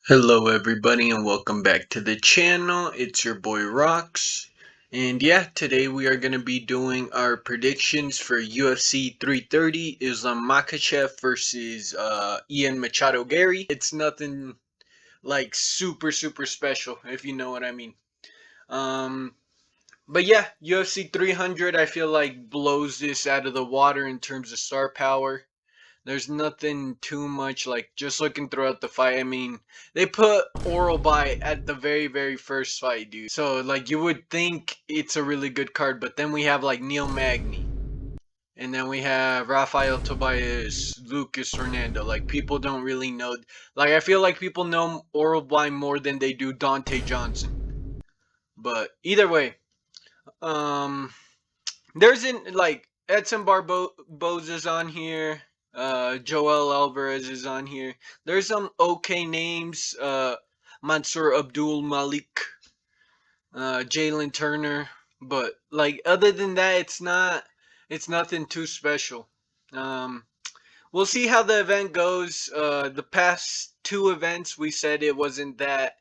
Hello everybody and welcome back to the channel. It's your boy Rox. And yeah, today we are going to be doing our predictions for UFC 330 Islam Makhachev versus Machado Garry. It's nothing like super special, if you know what I mean. Um but yeah, UFC 300 I feel like blows this out of the water in terms of star power. There's nothing too much, like, just looking throughout the fight. I mean, they put Oral by at the very first fight, dude. So, like, you would think it's a really good card, but then we have, like, Neil Magny. And then we have Rafael Tobias, Lucas Hernando. Like, people don't really know. Like, I feel like people know Oral by more than they do Dante Johnson. But either way, um, there's like Edson Barboza's on here. Joel Alvarez is on here. There's some okay names. Mansour Abdul Malik, Jalen Turner, but like other than that, it's nothing too special. Um, we'll see how the event goes. The past two events we said it wasn't that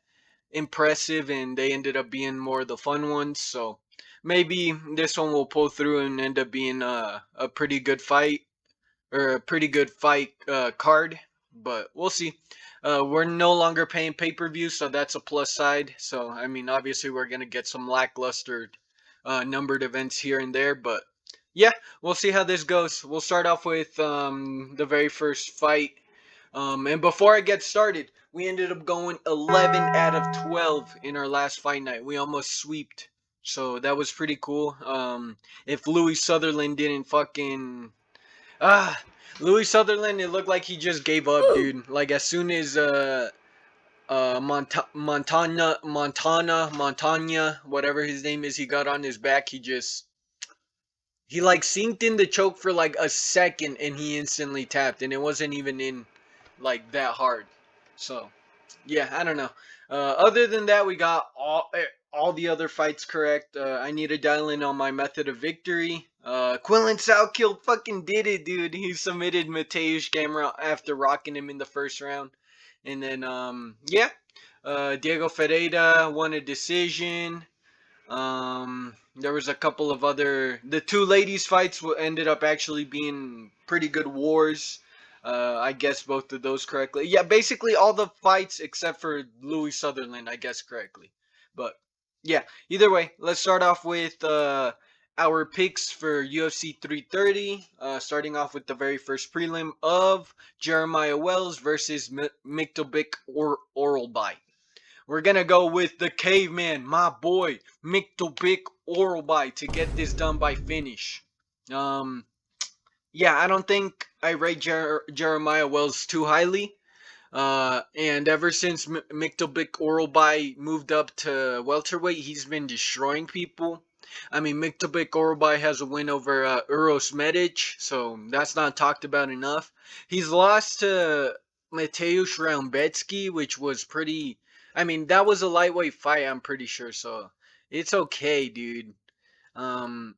impressive, and they ended up being more the fun ones. So maybe this one will pull through and end up being a pretty good fight or a pretty good fight card. But we'll see. We're no longer paying pay-per-view, so that's a plus side. So I mean, obviously, we're gonna get some lackluster numbered events here and there, but yeah, we'll see how this goes. We'll start off with the very first fight. And before I get started, we ended up going 11 out of 12 in our last fight night. We almost sweeped. So that was pretty cool. If Louis Sutherland didn't fucking ah Louis Sutherland, it looked like he just gave up, dude. Like as soon as Montana, whatever his name is, he got on his back, he like synced in the choke for like a second and he instantly tapped, and it wasn't even in like that hard. So yeah, I don't know. Other than that, we got all the other fights correct. I need to dial in on my method of victory. Quillen Salkill fucking did it, dude. He submitted Mateusz Gamrot after rocking him in the first round, and then yeah, Diego Ferreira won a decision. There was a couple of the two ladies fights ended up actually being pretty good wars. I guess both of those correctly. Yeah, basically all the fights except for Louis Sutherland, I guess correctly. But yeah, either way, let's start off with our picks for UFC 330. Starting off with the very first prelim of Jeremiah Wells versus Miktobic or Oralby. We're gonna go with the caveman, my boy, Miktobic Oralby, to get this done by finish. Um, yeah, I don't think I rate Jeremiah Wells too highly. And ever since Miktobic Oralby moved up to welterweight, he's been destroying people. I mean, Miktobic Oralby has a win over Uros Medic, so that's not talked about enough. He's lost to Mateusz Raumbetsky, which was pretty. I mean, that was a lightweight fight, I'm pretty sure, so it's okay, dude. Um,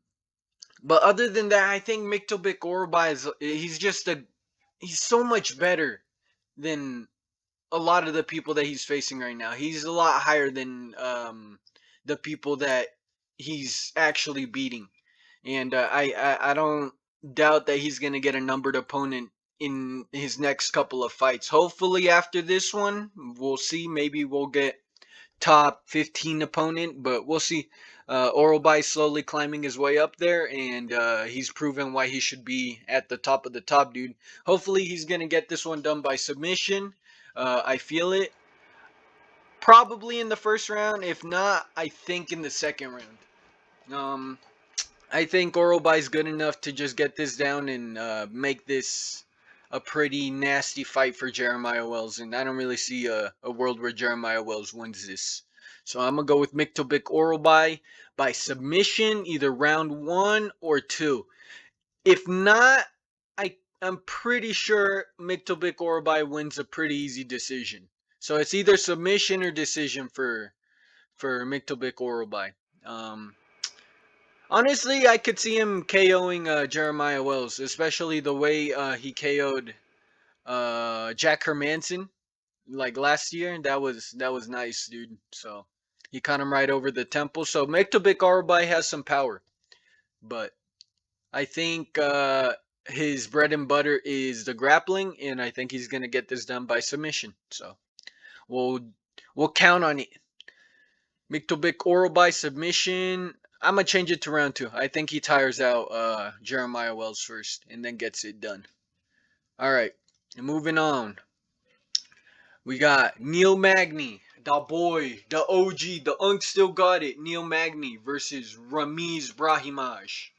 but other than that, I think Miktobic Oralby he's so much better than a lot of the people that he's facing right now. He's a lot higher than the people that he's actually beating, and I don't doubt that he's gonna get a numbered opponent in his next couple of fights. Hopefully, after this one, we'll see. Maybe we'll get top 15 opponent, but we'll see. Oralby slowly climbing his way up there, and he's proven why he should be at the top of the top, dude. Hopefully, he's gonna get this one done by submission. I feel it. Probably in the first round. If not, I think in the second round. Um, I think Oralby is good enough to just get this down and make this a pretty nasty fight for Jeremiah Wells. And I don't really see a world where Jeremiah Wells wins this. So I'm going to go with Miktobic Oralby by submission, either round 1 or 2. If not, I'm pretty sure Miktobic Oralby wins a pretty easy decision. So it's either submission or decision for Miktobic Oralby. Honestly, I could see him KOing Jeremiah Wells, especially the way he KO'd Jack Hermanson. like last year. That was nice, dude. So he caught him right over the temple. So Mektovic Arubai has some power, but I think his bread and butter is the grappling, and I think he's gonna get this done by submission. So we'll we'll count on it. Mektovic Arubai submission. I'm gonna change it to round two. I think he tires out Jeremiah Wells first, and then gets it done. All right, moving on. We got Neil Magny, the boy, the OG, the Unk still got it. Neil Magny versus Ramiz Brahimaj.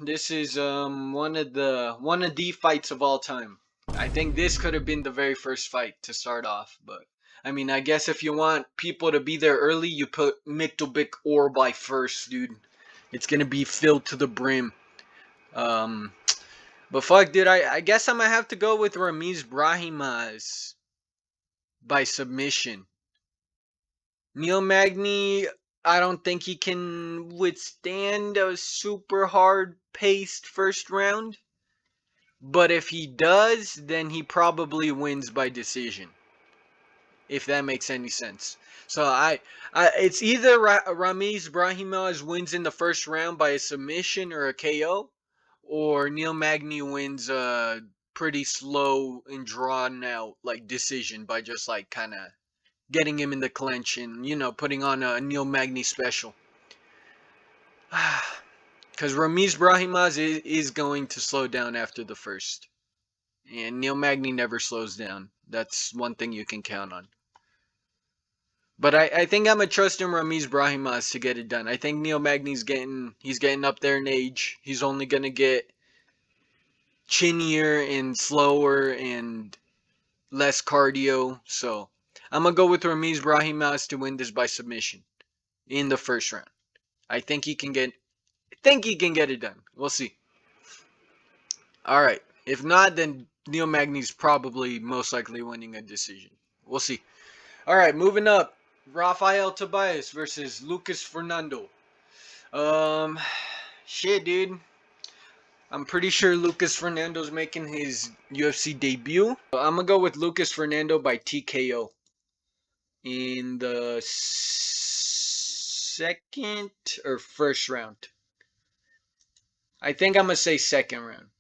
This is one of the fights of all time. I think this could have been the very first fight to start off, but I mean, I guess if you want people to be there early, you put Miktovic Orbai first, dude. It's gonna be filled to the brim. Um, but fuck, dude, I guess I'm gonna have to go with Ramiz Brahimaj by submission. Neil Magny, I don't think he can withstand a super hard paced first round. But if he does, then he probably wins by decision. If that makes any sense. So it's either Ramiz Brahimaj wins in the first round by a submission or a KO, or Neil Magny wins a pretty slow and drawn out like decision by just like kind of getting him in the clinch and putting on a Neil Magny special. Because Ramiz Brahimaj is going to slow down after the first. And Neil Magny never slows down. That's one thing you can count on. But I think I'm going to trust in Ramiz Brahimaj to get it done. I think Neil Magny's getting up there in age. He's only going to get chinnier and slower and less cardio. So I'm going to go with Ramiz Brahimaj to win this by submission in the first round. I think he can get it done. We'll see. All right. If not, then Neil Magny's probably most likely winning a decision. We'll see. All right, moving up. Rafael Tobias versus Lucas Fernando. Shit, dude. I'm pretty sure Lucas Fernando's making his UFC debut. I'm gonna go with Lucas Fernando by TKO in the second or first round. I think I'm gonna say second round,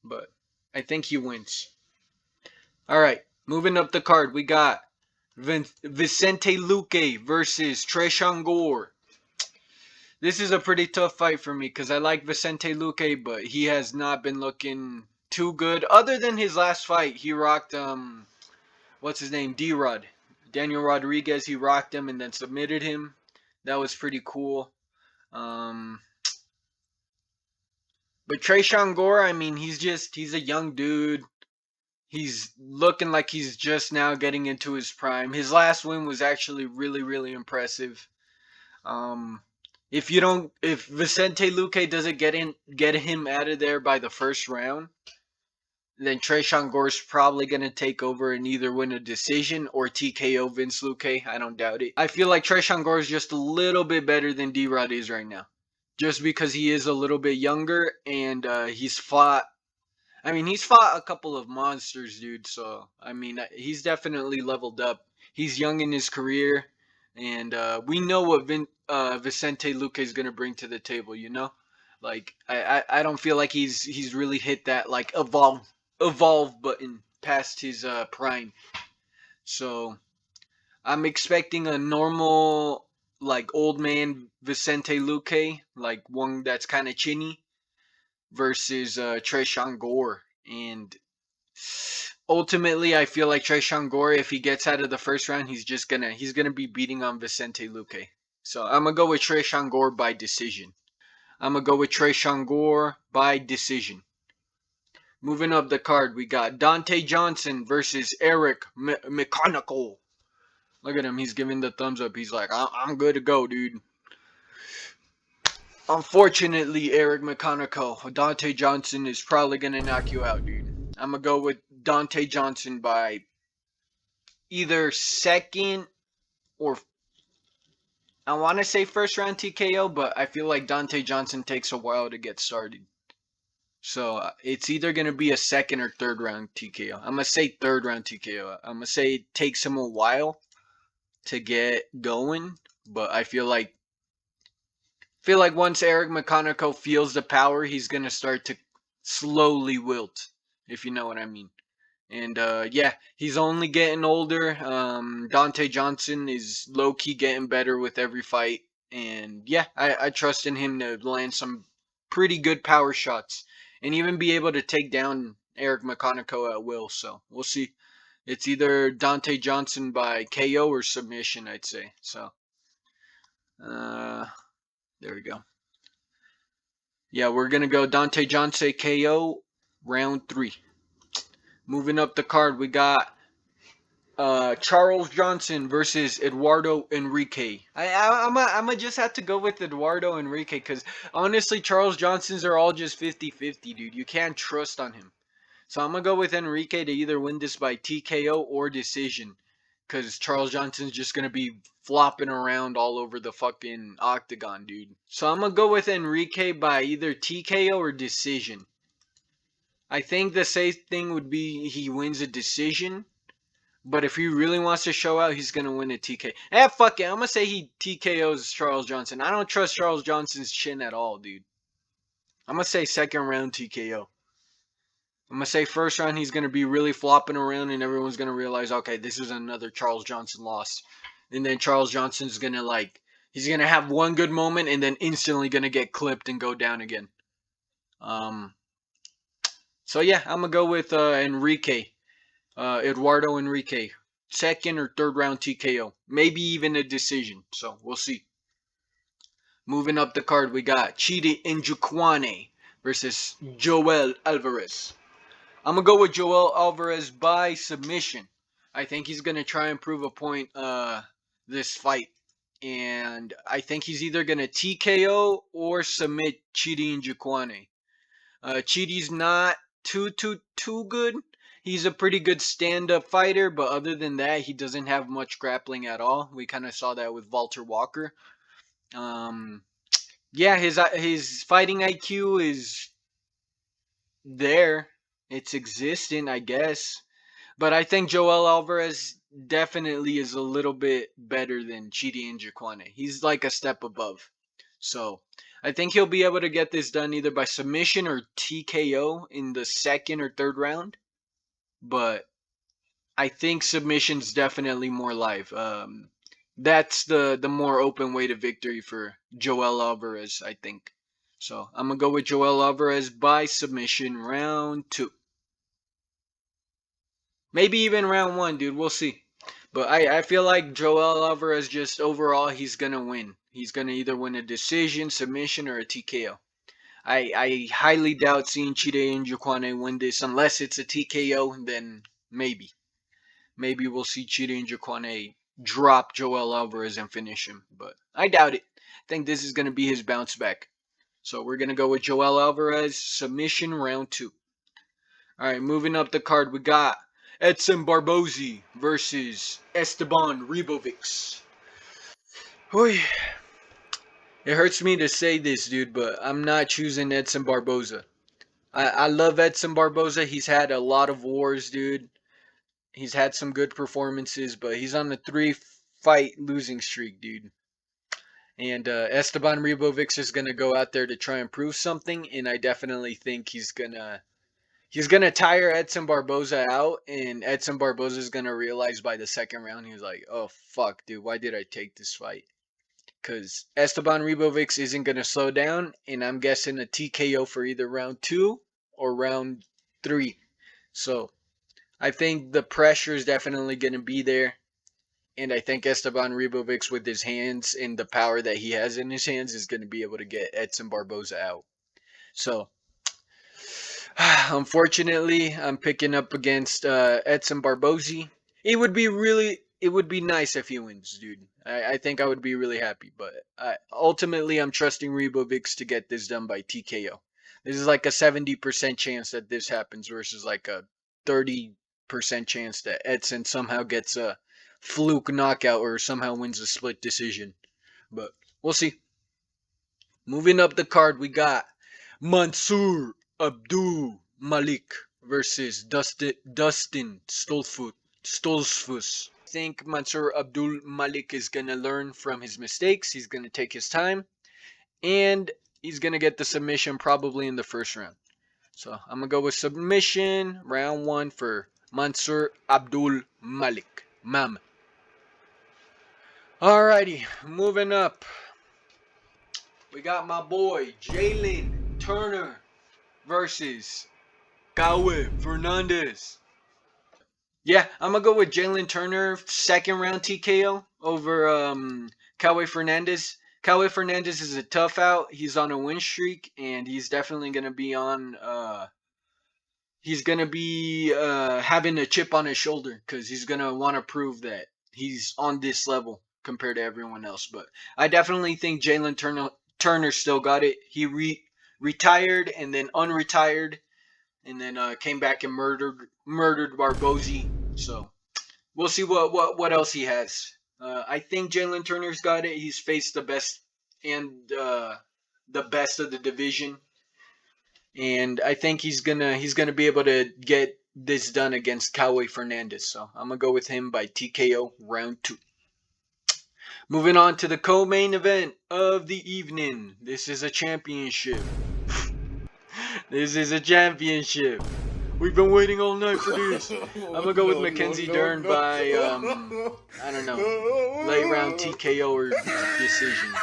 but I think he wins. All right, moving up the card, we got Vicente Luque versus Treshawn Gore. This is a pretty tough fight for me because I like Vicente Luque, but he has not been looking too good. Other than his last fight, he rocked what's his name, D-Rod, Daniel Rodriguez. He rocked him and then submitted him. That was pretty cool. But Treshawn Gore, I mean, he's a young dude. He's looking like he's just now getting into his prime. His last win was actually really, really impressive. If Vicente Luque doesn't get him out of there by the first round, then Treshawn Gore's probably gonna take over and either win a decision or TKO Vince Luque. I don't doubt it. I feel like Treshawn Gore is just a little bit better than D-Rod is right now, just because he is a little bit younger and he's fought a couple of monsters, dude. So, I mean, he's definitely leveled up. He's young in his career, and we know what Vicente Luque is gonna bring to the table. Like I don't feel like he's really hit that like evolve button past his prime. So I'm expecting a normal like old man Vicente Luque, like one that's kind of chinny versus Treshawn Gore. And ultimately, I feel like Treshawn Gore, if he gets out of the first round, he's gonna be beating on Vicente Luque. So I'm gonna go with Treshawn Gore by decision. Moving up the card, we got Dante Johnson versus Eric Mechanical. Look at him, he's giving the thumbs up. He's like, I'm good to go, dude. Unfortunately, Eric Mechanical, Dante Johnson is probably going to knock you out, dude. I'm going to go with Dante Johnson by either second or I want to say first round TKO, but I feel like Dante Johnson takes a while to get started. So it's either going to be a second or third round TKO. I'm going to say third round TKO. I'm going to say it takes him a while to get going, but I feel like once Eric McConaughey feels the power, he's going to start to slowly wilt, if you know what I mean. And yeah, he's only getting older. Dante Johnson is low key getting better with every fight. And yeah, I trust in him to land some pretty good power shots and even be able to take down Eric McConaughey at will. So we'll see. It's either Dante Johnson by KO or submission, I'd say. So uh, there we go. Yeah, we're going to go Dante Johnson KO round 3. Moving up the card, we got Charles Johnson versus Eduardo Enrique. I'm gonna just have to go with Eduardo Enrique because honestly, Charles Johnsons are all just 50-50, dude. You can't trust on him. So I'm gonna go with Enrique to either win this by TKO or decision because Charles Johnson's just gonna be flopping around all over the fucking octagon, dude. So I'm gonna go with Enrique by either TKO or decision. I think the safe thing would be he wins a decision. But if he really wants to show out, he's gonna win a TK. Fuck it. I'm gonna say he TKOs Charles Johnson. I don't trust Charles Johnson's chin at all, dude. I'm gonna say second round TKO. I'm gonna say first round he's gonna be really flopping around and everyone's gonna realize, okay, this is another Charles Johnson loss. And then Charles Johnson's gonna he's gonna have one good moment and then instantly gonna get clipped and go down again. So yeah, I'm gonna go with Enrique. Eduardo Enrique, second or third round TKO, maybe even a decision. So we'll see. Moving up the card, we got Chidi Njokuani versus Joel Alvarez. I'm gonna go with Joel Alvarez by submission. I think he's gonna try and prove a point this fight, and I think he's either gonna TKO or submit Chidi Njokuani. Chidi's not too good. He's a pretty good stand-up fighter, but other than that, he doesn't have much grappling at all. We kind of saw that with Walter Walker. Um, yeah, his fighting IQ is there. It's existent, I guess. But I think Joel Alvarez definitely is a little bit better than Chidi Njokuani. He's like a step above. So I think he'll be able to get this done either by submission or TKO in the second or third round. But I think submission's definitely more live. That's the more open way to victory for Joel Alvarez, I think. So I'm gonna go with Joel Alvarez by submission round 2. Maybe even round 1, dude. We'll see. But I feel like Joel Alvarez just overall he's gonna win. He's gonna either win a decision, submission, or a TKO. I highly doubt seeing Chide Njokuani win this unless it's a TKO. Then maybe we'll see Chide Njokuani drop Joel Alvarez and finish him. But I doubt it. I think this is gonna be his bounce back. So we're gonna go with Joel Alvarez submission round 2. All right, moving up the card, we got Edson Barboza versus Esteban Ribovics. It hurts me to say this, dude, but I'm not choosing Edson Barboza. I love Edson Barboza. He's had a lot of wars, dude. He's had some good performances, but he's on a 3-fight losing streak, dude. And Esteban Ribovics is gonna go out there to try and prove something, and I definitely think he's gonna tire Edson Barboza out, and Edson Barboza is gonna realize by the second round he's like, "Oh fuck, dude, why did I take this fight?" Because Esteban Ribovics isn't gonna slow down, and I'm guessing a TKO for either round 2 or round 3. So I think the pressure is definitely gonna be there, and I think Esteban Ribovics with his hands and the power that he has in his hands is gonna be able to get Edson Barboza out. So unfortunately, I'm picking up against Edson Barboza. It would be nice if he wins, dude. I think I would be really happy, but ultimately, I'm trusting Ribovics to get this done by TKO. This is like a 70% chance that this happens versus like a 30% chance that Edson somehow gets a fluke knockout or somehow wins a split decision. But we'll see. Moving up the card, we got Mansoor Abdul Malik versus Dustin Stoltzfus. I think Mansour Abdul Malik is going to learn from his mistakes. He's going to take his time. And he's going to get the submission probably in the first round. So I'm going to go with submission, round 1 for Mansour Abdul Malik. Mam. Alrighty, moving up. We got my boy Jalen Turner versus Caue Fernandez. Yeah, I'm gonna go with Jalen Turner, second round TKO over Caue Fernandez. Caue Fernandez is a tough out. He's on a win streak, and he's definitely gonna be on. He's gonna be having a chip on his shoulder because he's gonna want to prove that he's on this level compared to everyone else. But I definitely think Jalen Turner still got it. He retired and then unretired, and then came back and murdered Barbozi. So we'll see what else he has. I think Jalen Turner's got it. He's faced the best and the best of the division, and I think he's gonna be able to get this done against Caue Fernandez. So I'm gonna go with him by TKO round 2. Moving on to the co-main event of the evening. This is a championship. This is a championship. We've been waiting all night for this. I'm gonna go with Mackenzie Dern by I don't know, late round TKO or decision.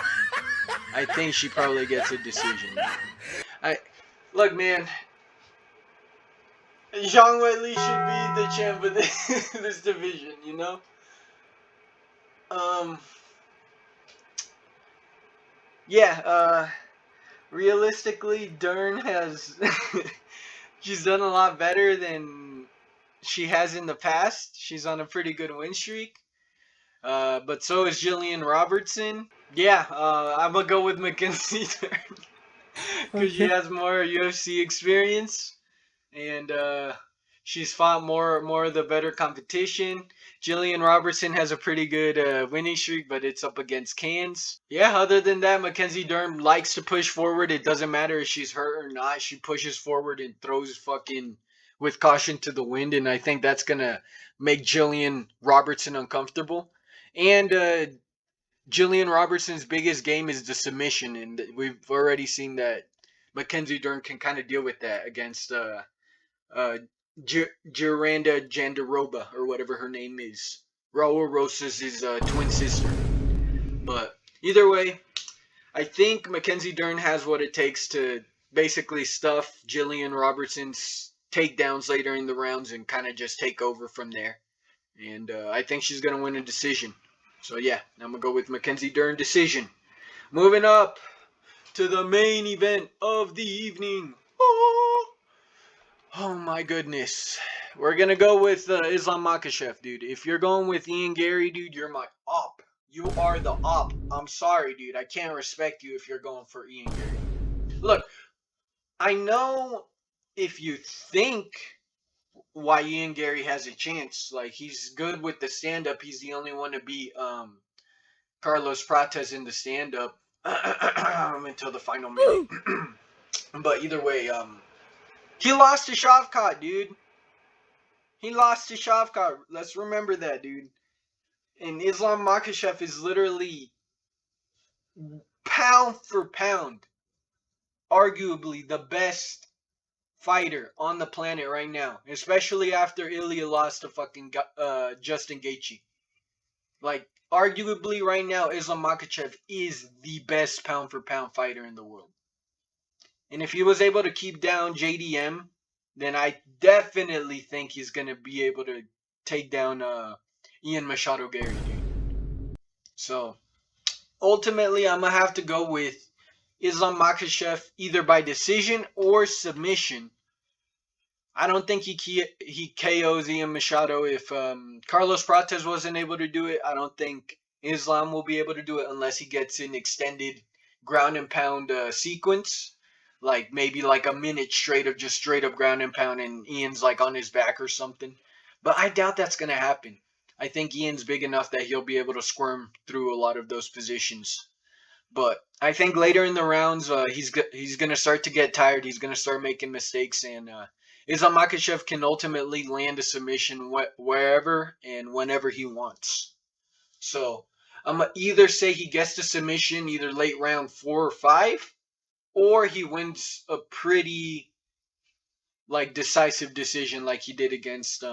I think she probably gets a decision. Look, man. Zhang Weili should be the champ of this division, you know? Yeah, realistically, Dern has she's done a lot better than she has in the past. She's on a pretty good win streak. But so is Gillian Robertson. Yeah, I'm gonna go with Mackenzie Dern because she has more UFC experience, and she's fought more of the better competition. Gillian Robertson has a pretty good winning streak, but it's up against Cans. Yeah, other than that, Mackenzie Dern likes to push forward. It doesn't matter if she's hurt or not. She pushes forward and throws fucking with caution to the wind, and I think that's going to make Gillian Robertson uncomfortable. And Gillian Robertson's biggest game is the submission, and we've already seen that Mackenzie Dern can kind of deal with that against Geranda Jandaroba, or whatever her name is. Raul Rosas' twin sister. But either way, I think Mackenzie Dern has what it takes to basically stuff Gillian Robertson's takedowns later in the rounds and kind of just take over from there. And I think she's going to win a decision. So yeah, I'm going to go with Mackenzie Dern decision. Moving up to the main event of the evening. Oh my goodness. We're going to go with Islam Makhachev, dude. If you're going with Ian Garry, dude, you're my op. You are the op. I'm sorry, dude. I can't respect you if you're going for Ian Garry. Look, I know if you think why Ian Garry has a chance. Like, he's good with the stand-up. He's the only one to beat Carlos Prates in the stand-up until the final minute. But either way, he lost to Shavkat, dude. He lost to Shavkat. Let's remember that, dude. And Islam Makhachev is literally, pound for pound, arguably the best fighter on the planet right now. Especially after Ilya lost to fucking Justin Gaethje. Like, arguably right now, Islam Makhachev is the best pound for pound fighter in the world. And if he was able to keep down JDM, then I definitely think he's going to be able to take down Ian Machado Garry, dude. So, ultimately, I'm going to have to go with Islam Makhachev either by decision or submission. I don't think he KOs Ian Machado. If Carlos Prates wasn't able to do it, I don't think Islam will be able to do it unless he gets an extended ground and pound sequence. Like maybe like a minute straight of just straight up ground and pound and Ian's like on his back or something. But I doubt that's going to happen. I think Ian's big enough that he'll be able to squirm through a lot of those positions. But I think later in the rounds, he's gonna start to get tired. He's gonna start making mistakes, and Islam Makhachev can ultimately land a submission wherever and whenever he wants. So I'm gonna either say he gets the submission either late round 4 or 5, or he wins a pretty like decisive decision like he did against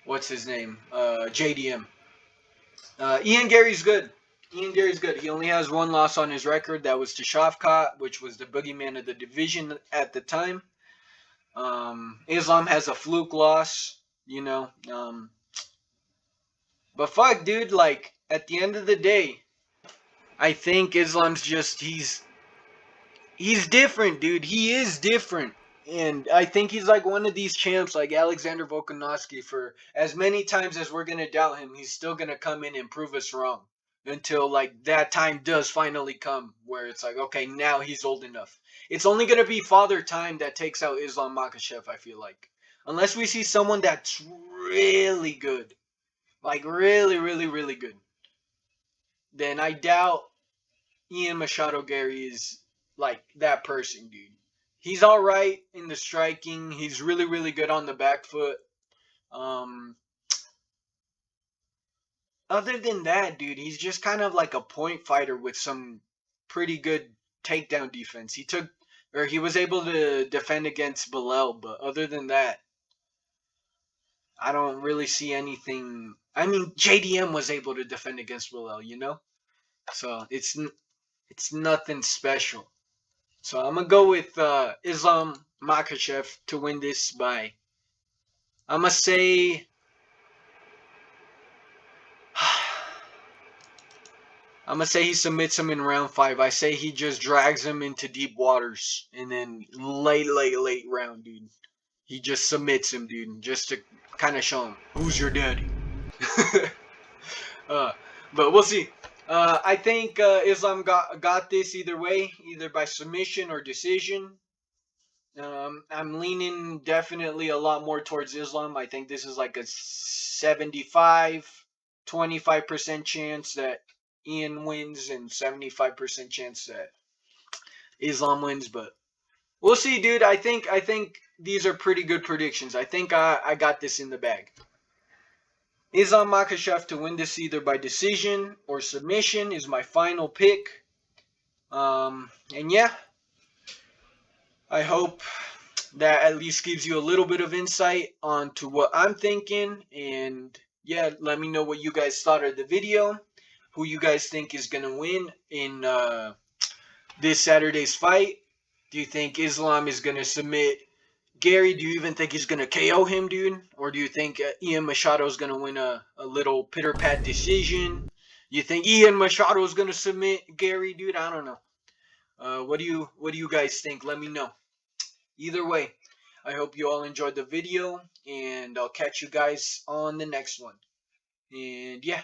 what's his name, JDM. Ian Gary's good. Ian Gary's good. He only has one loss on his record. That was to Shavkat, which was the boogeyman of the division at the time. Islam has a fluke loss, you know. But fuck, dude, like, at the end of the day, I think Islam's just, he's different, dude. He is different. And I think he's like one of these champs, like Alexander Volkanovski. For as many times as we're gonna doubt him, he's still gonna come in and prove us wrong until like that time does finally come, where it's like, okay, now he's old enough. It's only gonna be father time that takes out Islam Makhachev. I feel like, unless we see someone that's really good, like really, really, really good, then I doubt Ian Machado Garry is like that person, dude. He's all right in the striking. He's really, really good on the back foot. Um, Other than that, dude, he's just kind of like a point fighter with some pretty good takedown defense. He was able to defend against Bilal, but other than that, I don't really see anything. I mean, JDM was able to defend against Bilal, you know, so it's nothing special. So I'm gonna go with Islam Makhachev to win this by. I'm gonna say. I'm gonna say he submits him in round 5. I say he just drags him into deep waters, and then late round, dude. He just submits him, dude, just to kind of show him who's your daddy. uh, but we'll see. I think Islam got this either way, either by submission or decision. I'm leaning definitely a lot more towards Islam. I think this is like a 75, 25% chance that Ian wins and 75% chance that Islam wins. But we'll see, dude. I think these are pretty good predictions. I think I got this in the bag. Islam Makhachev to win this either by decision or submission is my final pick. And yeah, I hope that at least gives you a little bit of insight onto what I'm thinking. And yeah, let me know what you guys thought of the video. Who you guys think is going to win in this Saturday's fight. Do you think Islam is going to submit Gary? Do you even think he's going to KO him, dude? Or do you think Ian Machado is going to win a little pitter-pat decision? You think Ian Machado is going to submit Gary, dude? I don't know. What do you guys think? Let me know. Either way, I hope you all enjoyed the video, and I'll catch you guys on the next one. And yeah,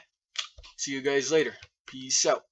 see you guys later. Peace out.